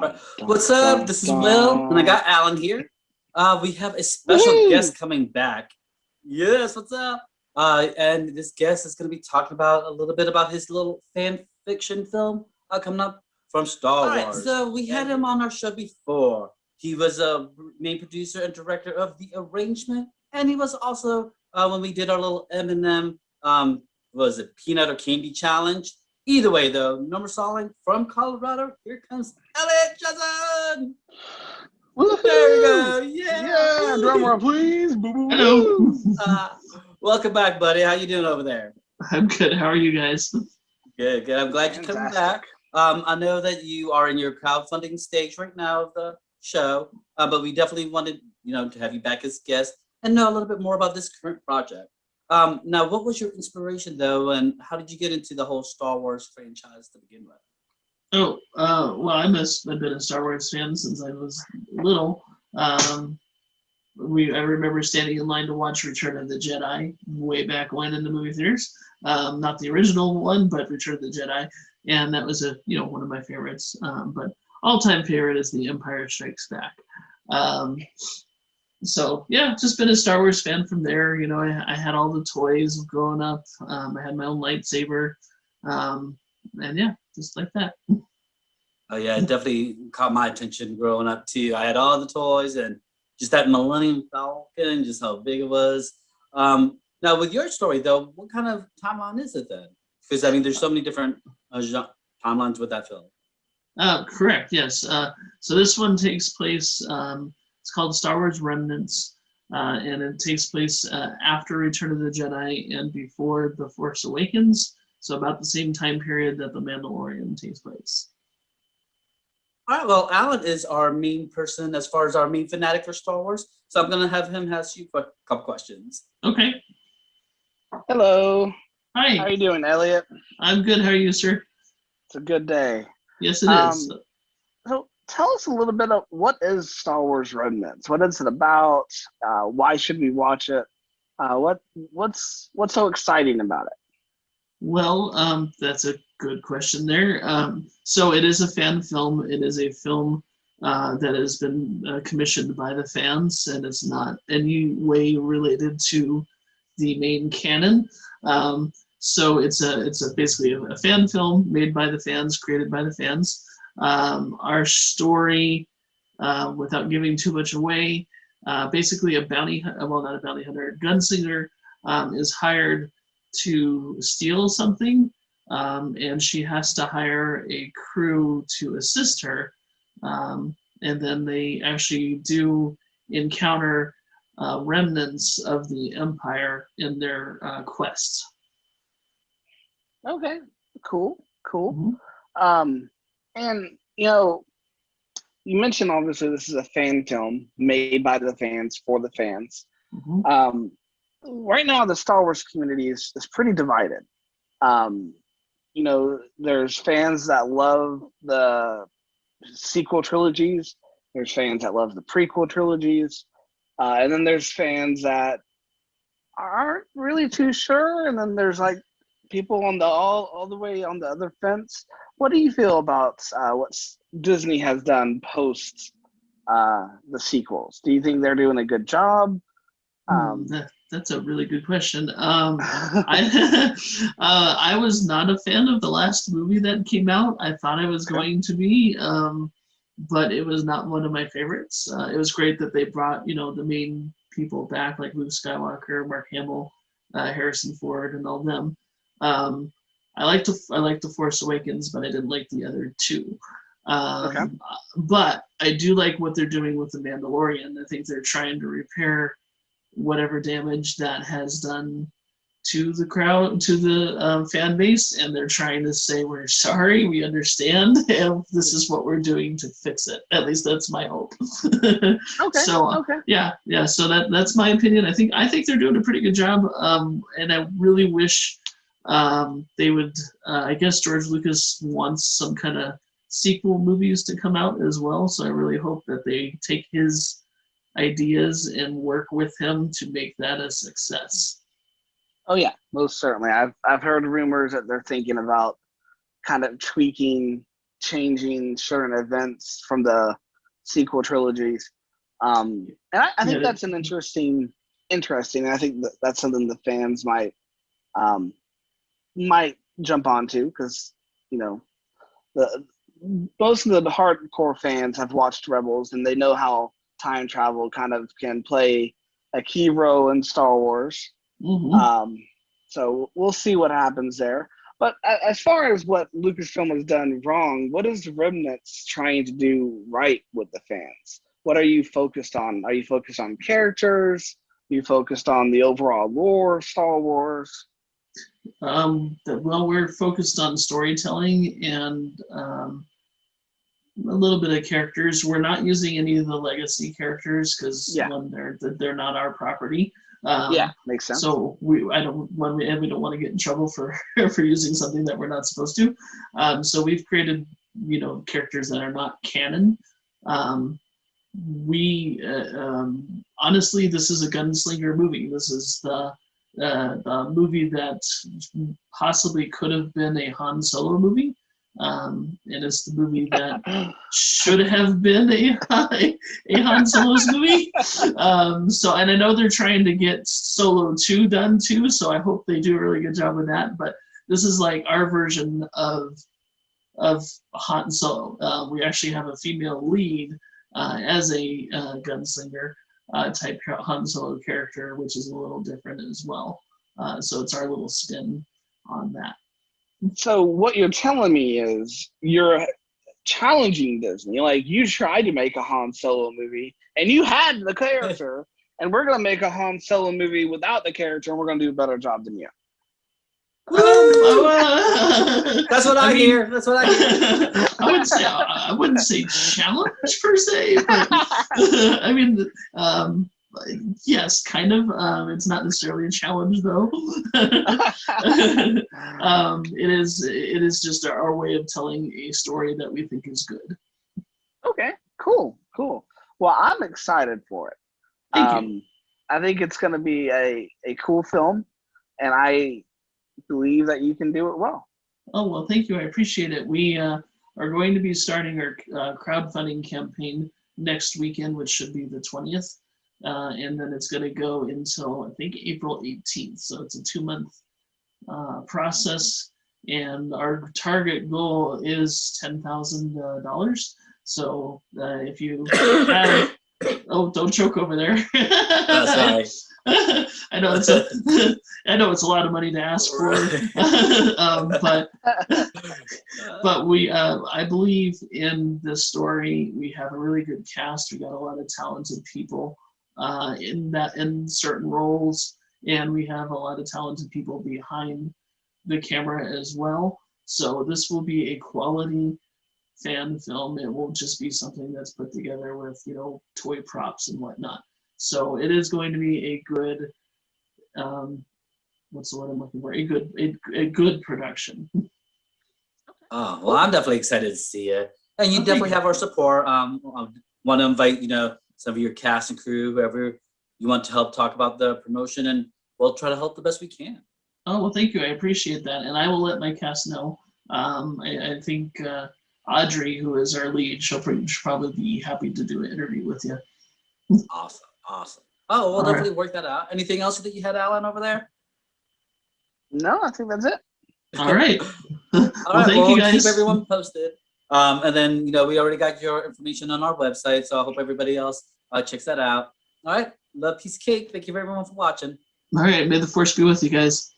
Right. Dun, What's up? dun, This is Will, and I dun. got Alan here. We have a special Woohoo! guest coming back. Yes, what's up? And this guest is going to be talking about a little bit about his little fan fiction film coming up from Star Wars. All right, so we had him on our show before. He was a main producer and director of The Arrangement, and he was also when we did our little M&M, was it Peanut or Candy Challenge? Either way, though, number song from Colorado. Here comes Eliot Johnson. Woohoo! There we go. Yeah. Yeah, drum roll, please. Boo, boo, Hello. boo. Welcome back, buddy. How you doing over there? I'm good. How are you guys? Good, good. I'm glad you're coming back. I know that you are in your crowdfunding stage right now of the show, but we definitely wanted, to have you back as guest and know a little bit more about this current project. Now, what was your inspiration, though, and how did you get into the whole Star Wars franchise to begin with? Well, I've been a Star Wars fan since I was little. I remember standing in line to watch Return of the Jedi way back when in the movie theaters. Not the original one, but Return of the Jedi, and that was one of my favorites. But all-time favorite is The Empire Strikes Back. So yeah, just been a Star Wars fan from there. I had all the toys growing up. I had my own lightsaber, and yeah, just like that. Oh yeah, it definitely caught my attention growing up too. I had all the toys and just that Millennium Falcon, just how big it was. Now with your story though, what kind of timeline is it then? Because I mean, there's so many different timelines with that film. Correct. Yes. So this one takes place. It's called Star Wars Remnants, and it takes place after Return of the Jedi and before The Force Awakens. So about the same time period that The Mandalorian takes place. All right, well, Alan is our main person as far as our main fanatic for Star Wars. So I'm going to have him ask you a couple questions. Okay. Hello. Hi. How are you doing, Elliot? I'm good. How are you, sir? It's a good day. Yes, it is. So tell us a little bit of what is Star Wars Remnants? What is it about? Why should we watch it? What's so exciting about it? Well, that's a good question there. So it is a fan film. It is a film that has been commissioned by the fans, and it's not any way related to the main canon. So it's basically a fan film made by the fans, created by the fans. Our story, without giving too much away, basically not a bounty hunter, a gunslinger is hired to steal something, and she has to hire a crew to assist her, and then they actually do encounter remnants of the Empire in their quest. Okay, cool. Mm-hmm. And you mentioned obviously this is a fan film made by the fans for the fans. Mm-hmm. Right now, the Star Wars community is pretty divided. There's fans that love the sequel trilogies. There's fans that love the prequel trilogies. And then there's fans that aren't really too sure. And then there's like people on the all the way on the other fence. What do you feel about what Disney has done post the sequels? Do you think they're doing a good job? That's a really good question. I was not a fan of the last movie that came out. I thought I was going to be, but it was not one of my favorites. It was great that they brought, the main people back, like Luke Skywalker, Mark Hamill, Harrison Ford, and all them. I liked The Force Awakens, but I didn't like the other two. But I do like what they're doing with The Mandalorian. I think they're trying to repair whatever damage that has done to the crowd, to the fan base, and they're trying to say, we're sorry, we understand, and this is what we're doing to fix it. At least that's my hope. Yeah. So that's my opinion. I think they're doing a pretty good job, and I really wish they would. I guess George Lucas wants some kind of sequel movies to come out as well. So I really hope that they take his ideas and work with him to make that a success. Oh yeah, most certainly. I've heard rumors that they're thinking about kind of tweaking changing certain events from the sequel trilogies. And I think that's an interesting. I think that's something the fans might jump onto, because most of the hardcore fans have watched Rebels, and they know how time travel kind of can play a key role in Star Wars. Mm-hmm. So we'll see what happens there. But as far as what Lucasfilm has done wrong, what is Remnants trying to do right with the fans? What are you focused on? Are you focused on characters? Are you focused on the overall lore of Star Wars? Well, we're focused on storytelling and a little bit of characters. We're not using any of the legacy characters because one, they're not our property. Makes sense. So we don't want to get in trouble for for using something that we're not supposed to. So we've created characters that are not canon. Honestly, this is a gunslinger movie. This is the movie that possibly could have been a Han Solo movie. And it's the movie that should have been a Han Solo's movie. And I know they're trying to get Solo 2 done too, so I hope they do a really good job with that. But this is like our version of Han Solo. We actually have a female lead as a gunslinger type Han Solo character, which is a little different as well. So it's our little spin on that. So what you're telling me is you're challenging Disney. Like, you tried to make a Han Solo movie and you had the character, and we're going to make a Han Solo movie without the character, and we're going to do a better job than you. That's what I hear. That's what I hear. I wouldn't say challenge per se, but I mean, yes, kind of. It's not necessarily a challenge, though. It is just our way of telling a story that we think is good. Okay, cool. Well, I'm excited for it. Thank you. I think it's going to be a cool film, and I believe that you can do it well. Oh, well, thank you. I appreciate it. We are going to be starting our crowdfunding campaign next weekend, which should be the 20th. And then it's going to go until, I think, April 18th. So it's a 2-month process. And our target goal is $10,000. So if you have... Oh, don't choke over there. That's right. I know it's a lot of money to ask for, but we I believe in this story. We have a really good cast. We got a lot of talented people in certain roles, and we have a lot of talented people behind the camera as well. So this will be a quality fan film. It won't just be something that's put together with toy props and whatnot. So it is going to be a good what's the word I'm looking for? A good production. Oh, well, I'm definitely excited to see it, and you definitely have our support. Want to invite some of your cast and crew, whoever you want to help talk about the promotion, and we'll try to help the best we can. Oh, well, thank you. I appreciate that, and I will let my cast know. I think Audrey, who is our lead, she'll probably be happy to do an interview with you. Awesome. Oh, we'll definitely work that out. Anything else that you had, Alan, over there? No, I think that's it. All right. Well, thank you, guys. Keep everyone posted. And then, we already got your information on our website, so I hope everybody else checks that out. All right. Love, peace, cake. Thank you everyone for watching. All right. May the force be with you guys.